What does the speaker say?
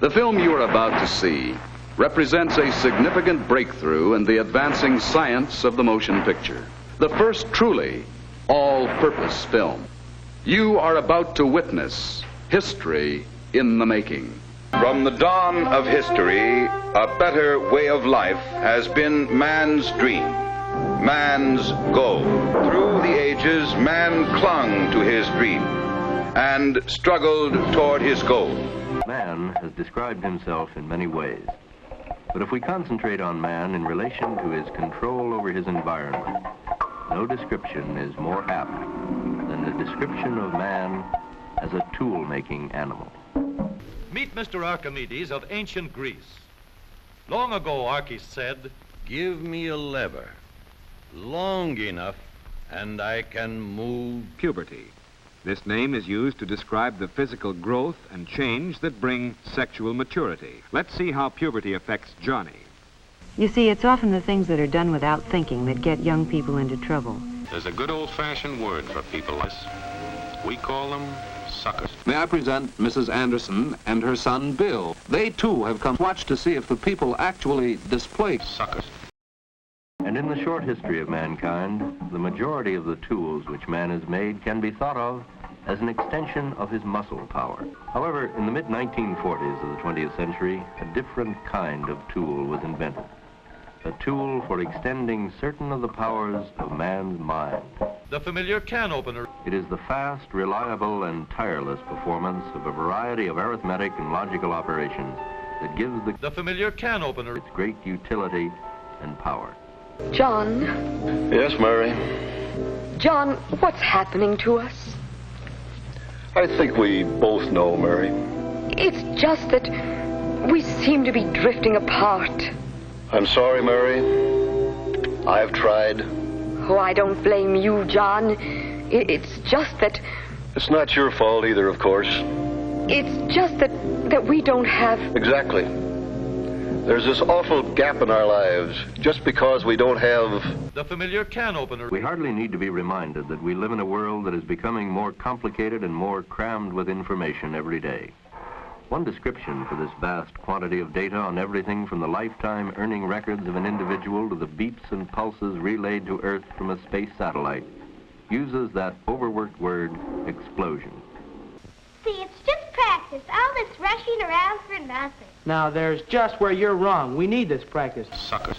The film you are about to see represents a significant breakthrough in the advancing science of the motion picture. The first truly all-purpose film. You are about to witness history in the making. From the dawn of history, a better way of life has been man's dream, man's goal. Through the ages, man clung to his dream and struggled toward his goal. Man has described himself in many ways. But if we concentrate on man in relation to his control over his environment, no description is more apt than the description of man as a tool-making animal. Meet Mr. Archimedes of ancient Greece. Long ago, Archie said, "Give me a lever long enough and I can move." Puberty. This name is used to describe the physical growth and change that bring sexual maturity. Let's see how puberty affects Johnny. You see, it's often the things that are done without thinking that get young people into trouble. There's a good old-fashioned word for people like this. We call them suckers. May I present Mrs. Anderson and her son, Bill. They, too, have come to watch to see if the people actually display Suckers. And in the short history of mankind, the majority of the tools which man has made can be thought of as an extension of his muscle power. However, in the mid-1940s of the 20th century, a different kind of tool was invented. A tool for extending certain of the powers of man's mind. the familiar can opener. It is the fast, reliable, and tireless performance of a variety of arithmetic and logical operations that gives The familiar can opener. its great utility and power. John, Yes, Mary? John, what's happening to us? I think we both know, Mary. It's just that we seem to be drifting apart. I'm sorry, Mary. I've tried. Oh, I don't blame you, John. It's just that... It's not your fault either, of course. It's just that we don't have... Exactly. There's this awful gap in our lives just because we don't have... The familiar can opener. We hardly need to be reminded that we live in a world that is becoming more complicated and more crammed with information every day. One description for this vast quantity of data on everything from the lifetime earning records of an individual to the beeps and pulses relayed to Earth from a space satellite uses that overworked word, explosion. See, it's just practice. All this rushing around for nothing. Now, there's just where you're wrong. We need this practice. Suckers.